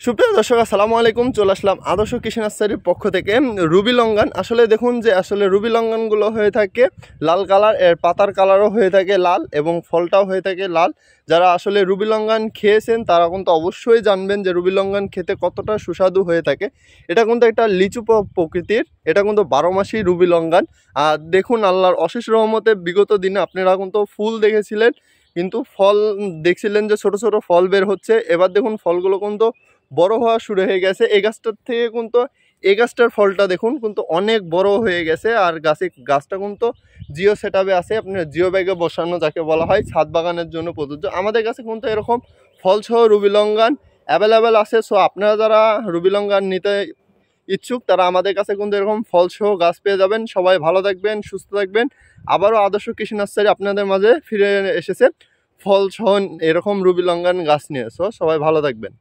সুপ্রিয় দর্শক আসসালামু আলাইকুম। চলে আসলাম আদর্শ কৃষি নার্সারির পক্ষ থেকে। রুবি লঙ্ঘন আসলে দেখুন যে আসলে রুবি লঙ্ঘনগুলো হয়ে থাকে লাল কালার, এর পাতার কালারও হয়ে থাকে লাল এবং ফলটাও হয়ে থাকে লাল। যারা আসলে রুবি লঙ্ঘন খেয়েছেন তারা কিন্তু অবশ্যই জানবেন যে রুবি লঙ্ঘন খেতে কতটা সুস্বাদু হয়ে থাকে। এটা কিন্তু একটা লিচু প্রকৃতির, এটা কিন্তু 12 মাসই রুবি লঙ্ঘন। আর দেখুন আল্লাহর অশেষ রহমতে বিগত দিনে আপনারা কিন্তু ফুল দেখেছিলেন, কিন্তু ফল দেখছিলেন যে ছোট ছোট ফল বের হচ্ছে। এবার দেখুন ফলগুলো কিন্তু বড় হওয়া শুরু হয়ে গেছে। এই গাছটার থেকে কিন্তু এই গাছটার ফলটা দেখুন কিন্তু অনেক বড় হয়ে গেছে। আর গাছটা কিন্তু জিও সেটআপে আছে, আপনার জিও ব্যাগে বসানো যাকে বলা হয়, ছাদ বাগানের জন্য প্রযোজ্য। আমাদের কাছে কিন্তু এরকম ফলসহ রুবি লঙ্ঘন অ্যাভেলেবেল আছে। সো আপনারা যারা রুবি লঙ্ঘন নিতে ইচ্ছুক তারা আমাদের কাছে কিন্তু এরকম ফলসহ গাছ পেয়ে যাবেন। সবাই ভালো থাকবেন, সুস্থ থাকবেন। আবারও আদর্শ কৃষি নার্সারি আপনাদের মাঝে ফিরে এসেছে ফলসহ এরকম রুবি লঙ্ঘন গাছ নিয়ে। সো সবাই ভালো থাকবেন।